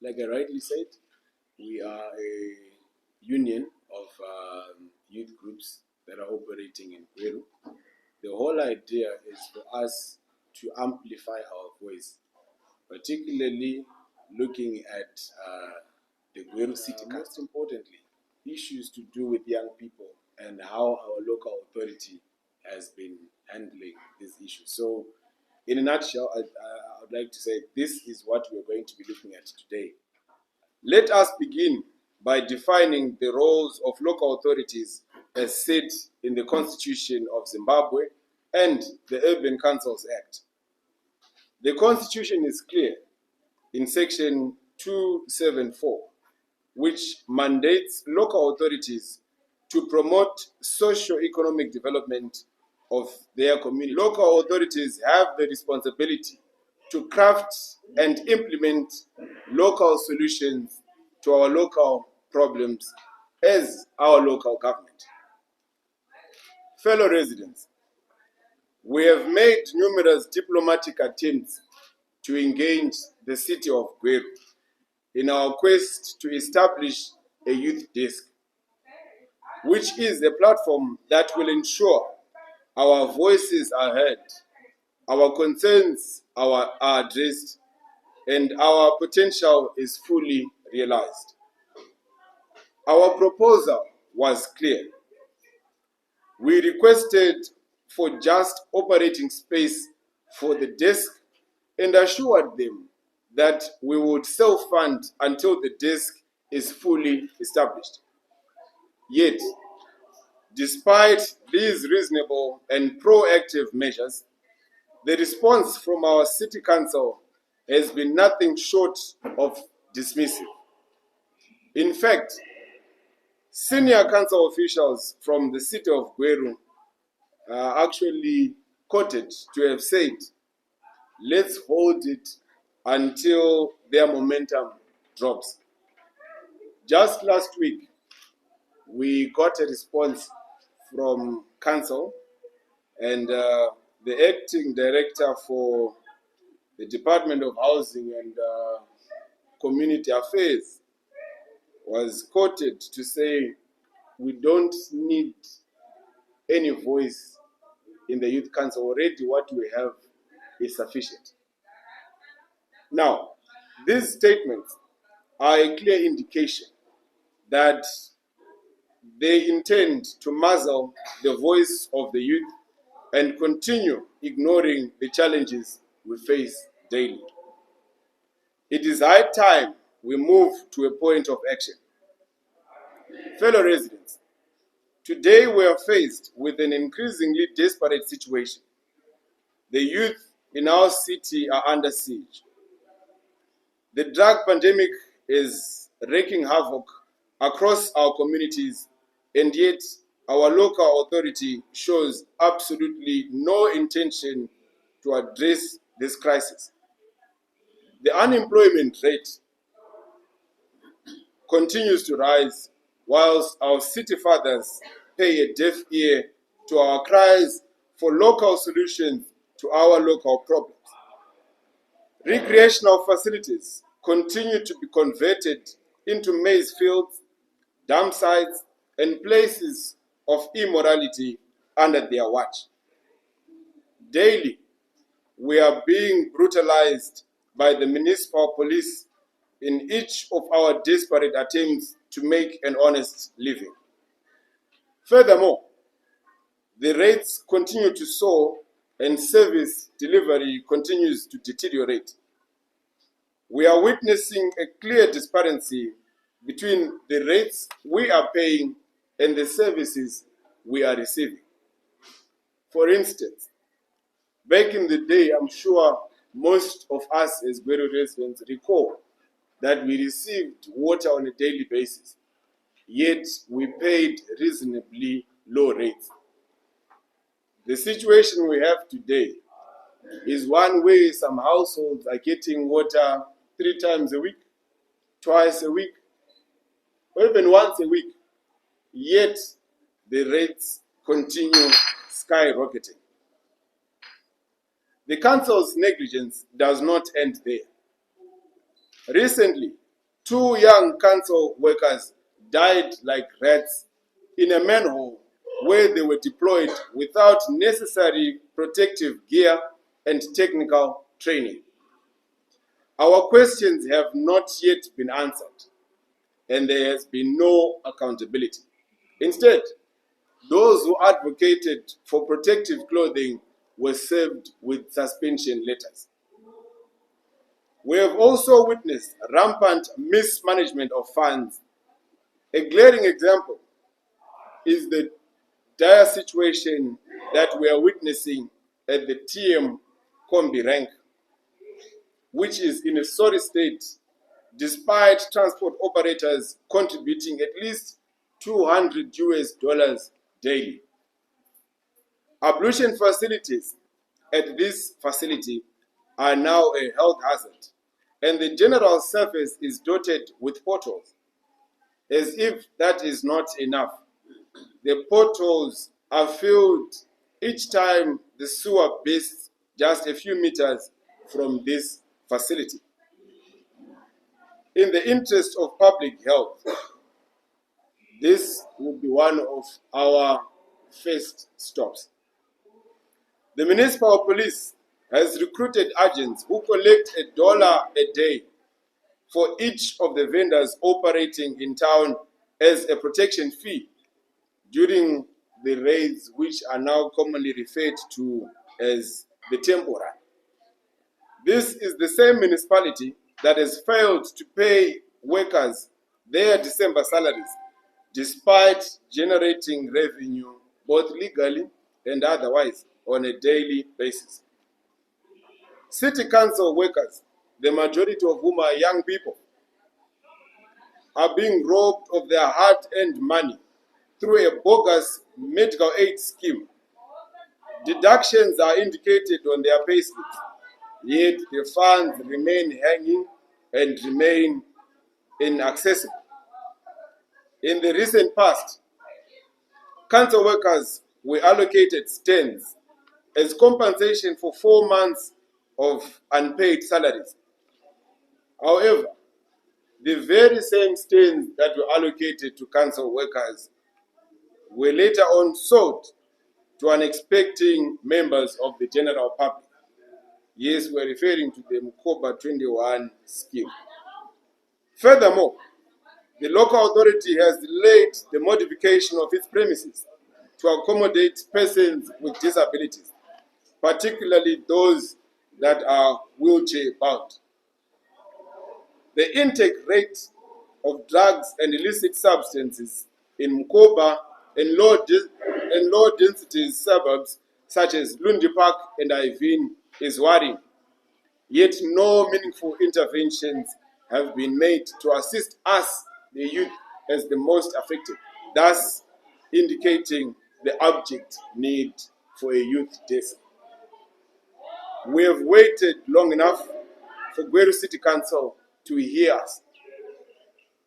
Like I rightly said, we are a union of youth groups that are operating in Gweru. The whole idea is for us to amplify our voice, particularly looking at the Gweru City Council. Most importantly, issues to do with young people and how our local authority has been handling these issues. So, in a nutshell, I would like to say this is what we're going to be looking at today. Let us begin by defining the roles of local authorities as set in the Constitution of Zimbabwe and the Urban Councils Act. The Constitution is clear in Section 274, which mandates local authorities to promote socio-economic development of their community. Local authorities have the responsibility to craft and implement local solutions to our local problems as our local government. Fellow residents, we have made numerous diplomatic attempts to engage the city of Gweru in our quest to establish a youth desk, which is a platform that will ensure our voices are heard, our concerns are addressed, and our potential is fully realized. Our proposal was clear. We requested for just operating space for the desk and assured them that we would self-fund until the desk is fully established. Yet, despite these reasonable and proactive measures, the response from our city council has been nothing short of dismissive. In fact, senior council officials from the city of Gweru are actually quoted to have said, let's hold it until their momentum drops. Just last week, we got a response from council, and the acting director for the Department of Housing and Community Affairs was quoted to say, we don't need any voice in the youth council. Already what we have is sufficient. Now, these statements are a clear indication that they intend to muzzle the voice of the youth and continue ignoring the challenges we face daily. It is high time we move to a point of action. Fellow residents, today we are faced with an increasingly desperate situation. The youth in our city are under siege. The drug pandemic is wreaking havoc across our communities, and yet our local authority shows absolutely no intention to address this crisis. The unemployment rate continues to rise, whilst our city fathers pay a deaf ear to our cries for local solutions to our local problems. Recreational facilities continue to be converted into maize fields, dump sites, and places of immorality under their watch. Daily, we are being brutalized by the municipal police in each of our desperate attempts to make an honest living. Furthermore, the rates continue to soar and service delivery continues to deteriorate. We are witnessing a clear disparity between the rates we are paying and the services we are receiving. For instance, back in the day, I'm sure most of us as Gweru residents recall that we received water on a daily basis, yet we paid reasonably low rates. The situation we have today is one where some households are getting water 3 times a week, twice a week, or even once a week, yet the rates continue skyrocketing. The council's negligence does not end there. Recently, 2 young council workers died like rats in a manhole where they were deployed without necessary protective gear and technical training. Our questions have not yet been answered, and there has been no accountability. Instead, those who advocated for protective clothing were served with suspension letters. We have also witnessed rampant mismanagement of funds. A glaring example is the dire situation that we are witnessing at the TM Combi rank, which is in a sorry state despite transport operators contributing at least $200 daily. Ablution facilities at this facility are now a health hazard, and the general surface is dotted with potholes. As if that is not enough, the potholes are filled each time the sewer bursts just a few meters from this facility. In the interest of public health, this will be one of our first stops. The municipal police has recruited agents who collect $1 a day for each of the vendors operating in town as a protection fee during the raids, which are now commonly referred to as the tempo run. This is the same municipality that has failed to pay workers their December salaries, despite generating revenue both legally and otherwise on a daily basis. City council workers, the majority of whom are young people, are being robbed of their hard-earned money through a bogus medical aid scheme. Deductions are indicated on their payslips, yet the funds remain hanging and remain inaccessible. In the recent past, council workers were allocated stands as compensation for 4 months of unpaid salaries. However, the very same stands that were allocated to council workers were later on sold to unexpecting members of the general public. Yes, we're referring to the Mkoba 21 scheme. Furthermore, the local authority has delayed the modification of its premises to accommodate persons with disabilities, particularly those that are wheelchair bound. The intake rate of drugs and illicit substances in Mkoba and low density suburbs such as Lundi Park and Ivin is worrying. Yet no meaningful interventions have been made to assist us, the youth, as the most affected, thus indicating the abject need for a youth desk. We have waited long enough for Gweru City Council to hear us,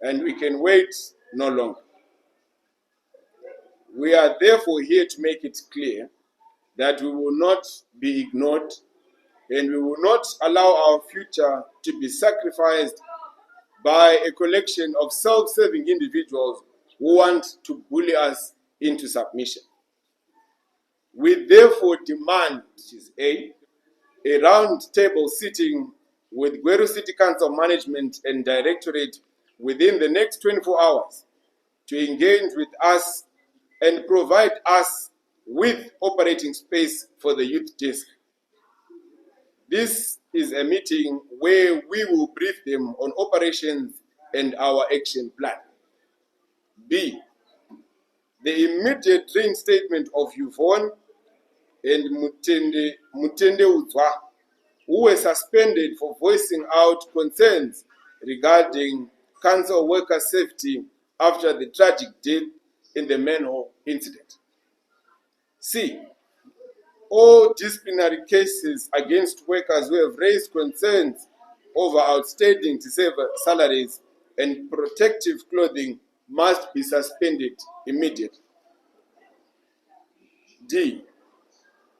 and we can wait no longer. We are therefore here to make it clear that we will not be ignored, and we will not allow our future to be sacrificed by a collection of self-serving individuals who want to bully us into submission. We therefore demand, which is a round table sitting with Gweru City Council management and directorate within the next 24 hours to engage with us and provide us with operating space for the youth desk. This is a meeting where we will brief them on operations and our action plan. B, the immediate reinstatement of Yvonne and Mutende Udzwa, who were suspended for voicing out concerns regarding council worker safety after the tragic death in the manhole incident. C, all disciplinary cases against workers who have raised concerns over outstanding December salaries and protective clothing must be suspended immediately. D,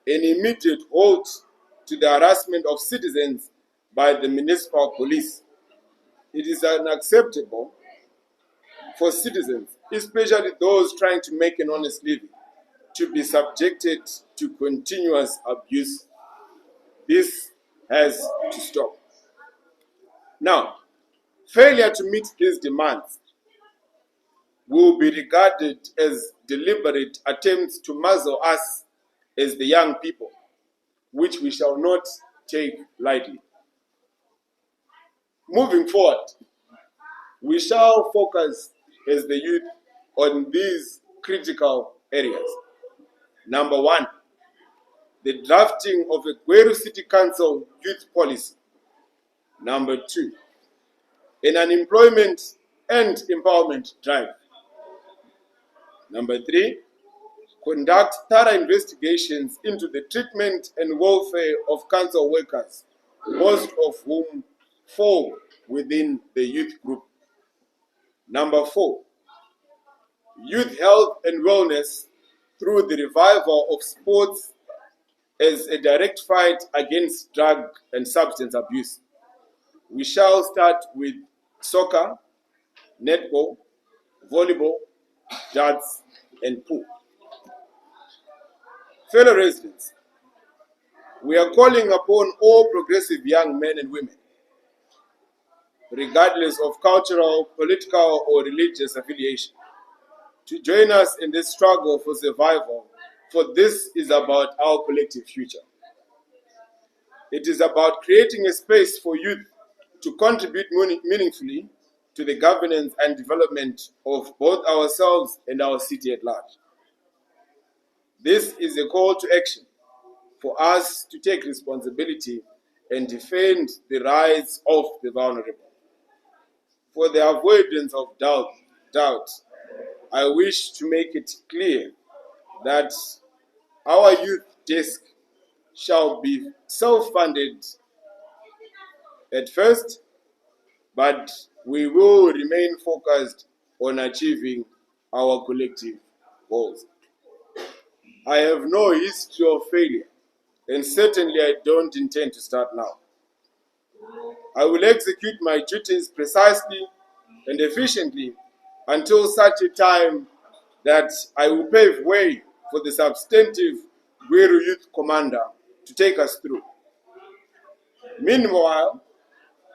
an immediate halt to the harassment of citizens by the municipal police. it is unacceptable for citizens, especially those trying to make an honest living, to be subjected to continuous abuse. This has to stop. Now, failure to meet these demands will be regarded as deliberate attempts to muzzle us as the young people, which we shall not take lightly. Moving forward, we shall focus as the youth on these critical areas. Number one, the drafting of a Gweru City Council youth policy. Number two, an unemployment and empowerment drive. Number three, conduct thorough investigations into the treatment and welfare of council workers, most of whom fall within the youth group. Number four, youth health and wellness through the revival of sports as a direct fight against drug and substance abuse. We shall start with soccer, netball, volleyball, darts, and pool. Fellow residents, we are calling upon all progressive young men and women, regardless of cultural, political, or religious affiliation, to join us in this struggle for survival, for this is about our collective future. It is about creating a space for youth to contribute meaningfully to the governance and development of both ourselves and our city at large. This is a call to action for us to take responsibility and defend the rights of the vulnerable. For the avoidance of doubt, I wish to make it clear that our youth desk shall be self-funded at first, but we will remain focused on achieving our collective goals. I have no history of failure, and certainly I don't intend to start now. I will execute my duties precisely and efficiently until such a time that I will pave way for the substantive Gweru Youth Commander to take us through. Meanwhile,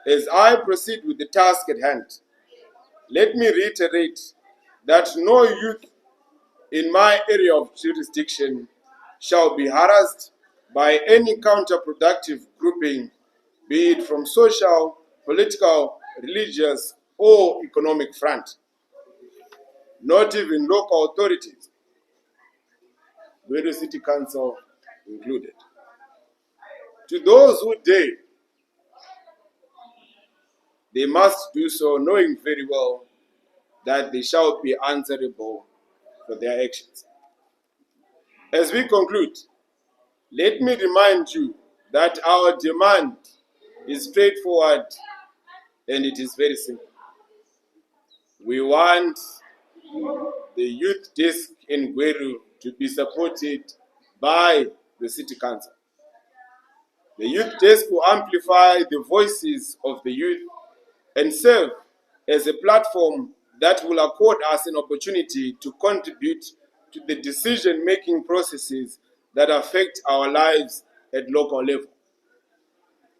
as I proceed with the task at hand, let me reiterate that no youth in my area of jurisdiction shall be harassed by any counterproductive grouping, be it from social, political, religious, or economic front, not even local authorities, Gweru City Council included. To those who dare, they must do so knowing very well that they shall be answerable for their actions. As we conclude, let me remind you that our demand is straightforward and it is very simple. We want the youth desk in Gweru to be supported by the City Council. The youth desk will amplify the voices of the youth and serve as a platform that will accord us an opportunity to contribute to the decision-making processes that affect our lives at local level.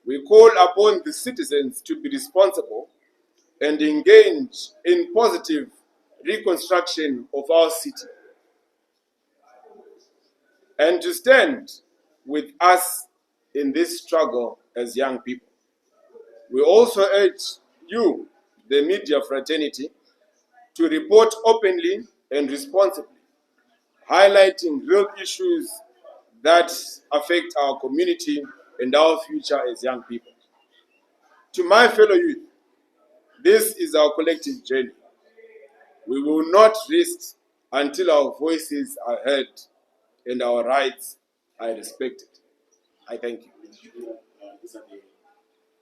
We call upon the citizens to be responsible and engage in positive reconstruction of our city, and to stand with us in this struggle as young people. We also urge you, the media fraternity, to report openly and responsibly, highlighting real issues that affect our community and our future as young people. To my fellow youth, this is our collective journey. We will not rest until our voices are heard and our rights are respected. I thank you. These are the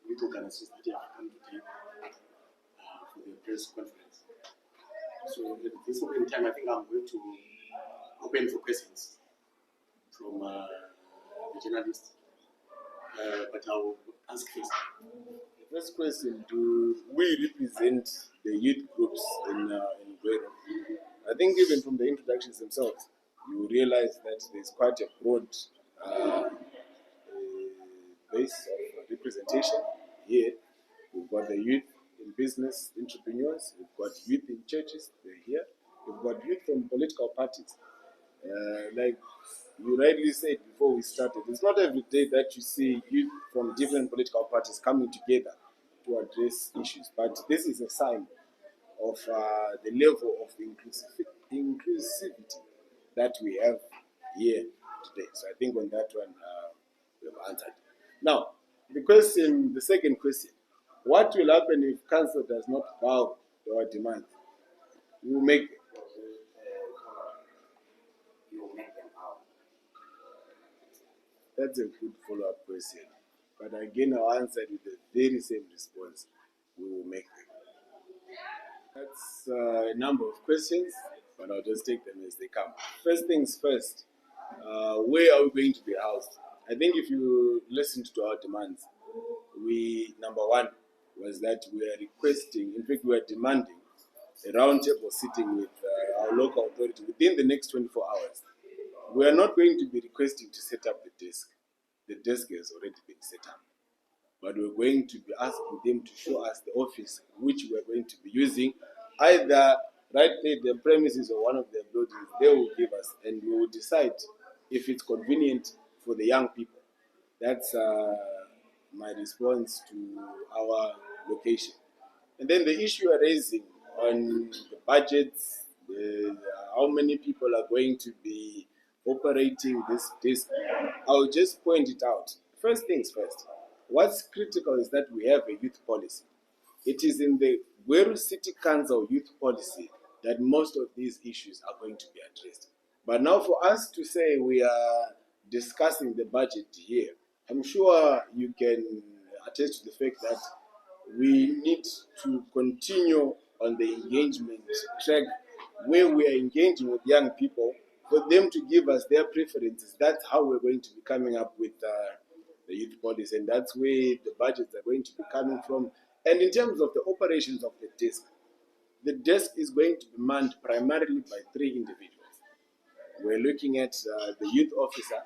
youth organizations that have come today for the press conference. So at this moment in time, I think I'm going to open for questions from the journalists. But I'll ask first. First question, do we represent the youth groups in Gweru? I think even from the introductions themselves, you realize that there's quite a broad uh, base of representation here. We've got the youth in business, entrepreneurs. We've got youth in churches, they're here. We've got youth from political parties. Like you rightly said before we started, it's not every day that you see youth from different political parties coming together to address issues, but this is a sign of the level of inclusivity that we have here today. So I think on that one we have answered. Now, the second question, what will happen if council does not bow to our demands? We will make That's a good follow-up question. But again, I'll answer with the very same response. We will make them. That's a number of questions, but I'll just take them as they come. First things first, where are we going to be housed? I think if you listened to our demands, number one was that we are requesting, in fact, we are demanding a roundtable sitting with our local authority within the next 24 hours. We are not going to be requesting to set up the desk. The desk has already been set up. But we're going to be asking them to show us the office which we're going to be using, either right there, the premises or one of their buildings. They will give us, and we will decide if it's convenient for the young people. That's my response to our location. And then the issue you're raising on the budgets, how many people are going to be operating this desk, I'll just point it out. First things first, what's critical is that we have a youth policy. It is in the Gweru City Council youth policy that most of these issues are going to be addressed. But now for us to say we are discussing the budget here, I'm sure you can attest to the fact that we need to continue on the engagement track where we are engaging with young people for them to give us their preferences. That's how we're going to be coming up with the youth policy, and that's where the budgets are going to be coming from. And in terms of the operations of the desk is going to be manned primarily by 3 individuals. We're looking at the youth officer,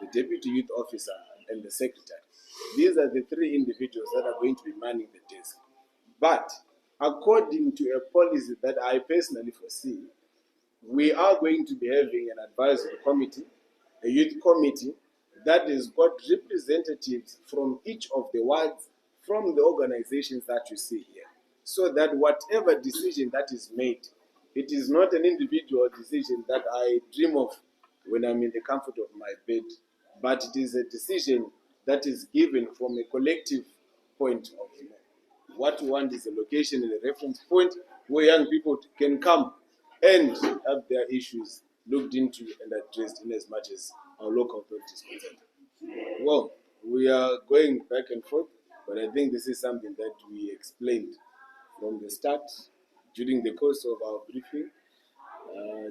the deputy youth officer, and the secretary. These are the 3 individuals that are going to be manning the desk. But according to a policy that I personally foresee, we are going to be having an advisory committee, a youth committee, that has got representatives from each of the wards, from the organizations that you see here, so that whatever decision that is made, it is not an individual decision that I dream of when I'm in the comfort of my bed, but it is a decision that is given from a collective point of view. What we want is a location and a reference point where young people can come and have their issues looked into and addressed in as much as our local authorities concerned. Well, we are going back and forth, but I think this is something that we explained from the start, during the course of our briefing,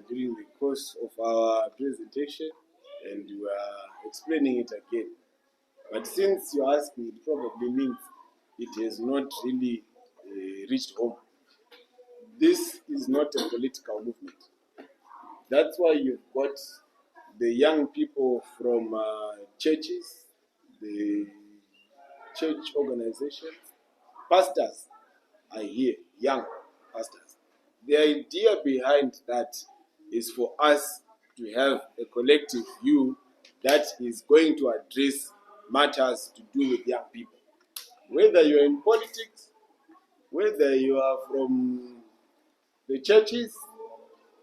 during the course of our presentation, and we are explaining it again. But since you're asking, it probably means it has not really reached home. This is not a political movement. That's why you've got the young people from churches, the church organizations, pastors are here, young pastors. The idea behind that is for us to have a collective view that is going to address matters to do with young people. Whether you're in politics, whether you are from the churches,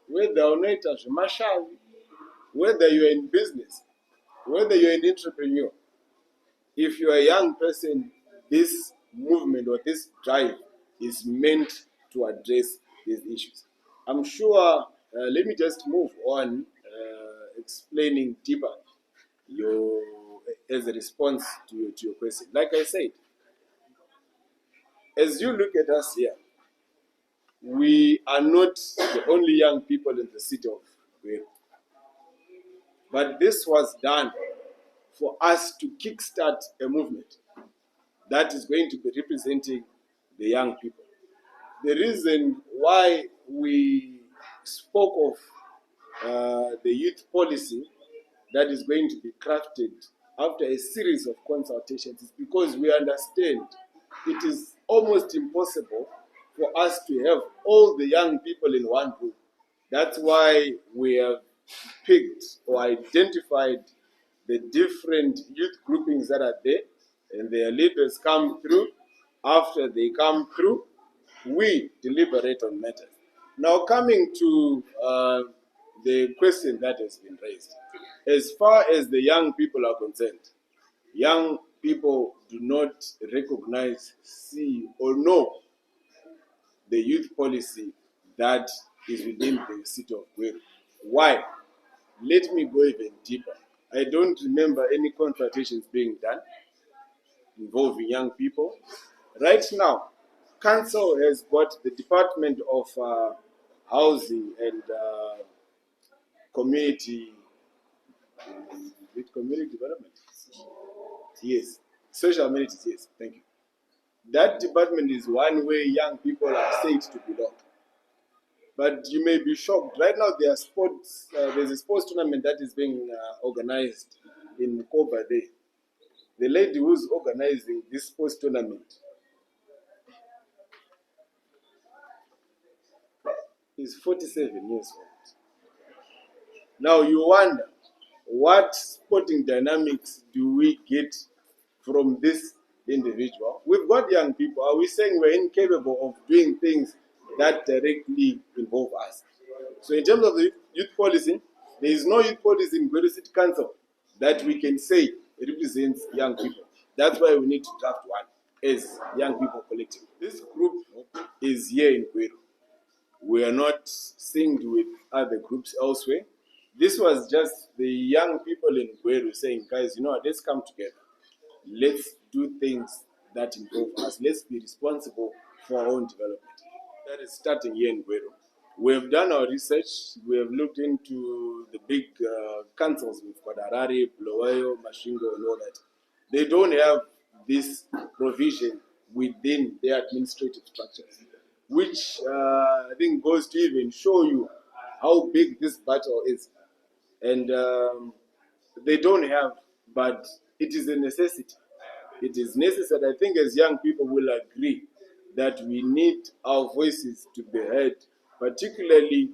whether unaita zvemashavi, whether you're in business, whether you're an entrepreneur, if you're a young person, this movement or this drive is meant to address these issues. I'm sure, let me just move on explaining deeper as a response to your question. Like I said, as you look at us here, we are not the only young people in the city of Gweru. But this was done for us to kickstart a movement that is going to be representing the young people. The reason why we spoke of the youth policy that is going to be crafted after a series of consultations is because we understand it is almost impossible for us to have all the young people in one group. That's why we have picked or identified the different youth groupings that are there, and their leaders come through. After they come through, we deliberate on matters. Now, coming to the question that has been raised, as far as the young people are concerned, young people do not recognize, see, or know the youth policy that is within the city of Gweru. Why? Let me go even deeper. I don't remember any consultations being done involving young people. Right now, Council has got the Department of Housing and Community Development. Yes, social amenities. Yes, thank you. That department is one way young people are said to belong. But you may be shocked. Right now, there are sports. There's a sports tournament that is being organized in Koba Day. The lady who's organizing this sports tournament is 47 years old. Now you wonder, what sporting dynamics do we get from this individual? We've got young people. Are we saying we're incapable of doing things that directly involve us? So in terms of the youth policy, there is no youth policy in Gweru City Council that we can say represents young people. That's why we need to draft one as young people collective. This group is here in Gweru. We are not synced with other groups elsewhere. This was just the young people in Gweru saying, guys, you know what, let's come together. Let's do things that involve us. Let's be responsible for our own development. That is starting here in Gweru. We have done our research. We have looked into the big councils. We've got Harare, Bulawayo, Mashingo, and all that. They don't have this provision within their administrative structures, which I think goes to even show you how big this battle is. And they don't have, but it is a necessity. It is necessary. I think as young people will agree that we need our voices to be heard, particularly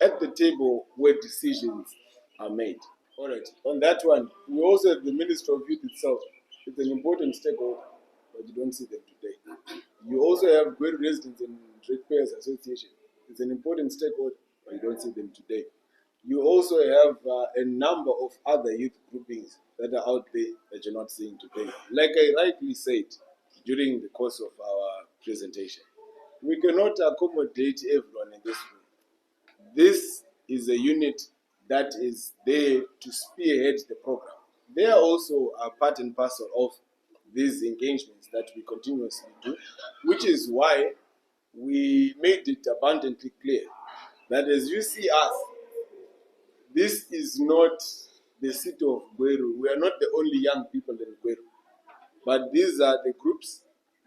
at the table where decisions are made. All right. On that one, we also have the Ministry of Youth itself. It's an important stakeholder, but you don't see them today. You also have Gweru Residents and Ratepayers Association. It's an important stakeholder, but you don't see them today. You also have a number of other youth groupings that are out there that you're not seeing today. Like I rightly said during the course of our presentation, we cannot accommodate everyone in this room. This is a unit that is there to spearhead the program. They are also a part and parcel of these engagements that we continuously do, which is why we made it abundantly clear that as you see us, this is not the city of Gweru. We are not the only young people in Gweru, but these are the groups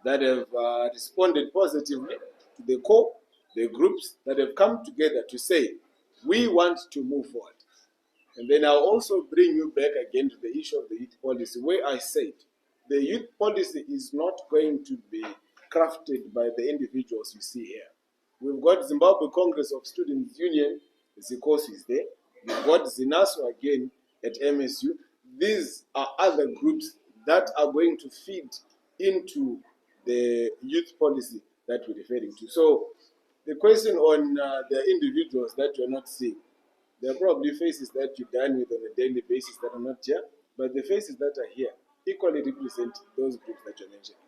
that have responded positively to the call, the groups that have come together to say, we want to move forward. And then I'll also bring you back again to the issue of the youth policy, where I said the youth policy is not going to be crafted by the individuals you see here. We've got Zimbabwe Congress of Students Union, Zikosu is there. We've got Zinaso again at MSU. These are other groups that are going to feed into the youth policy that we're referring to. So the question on the individuals that you're not seeing, there are probably faces that you dine with on a daily basis that are not here, but the faces that are here equally represent those groups that you're mentioning.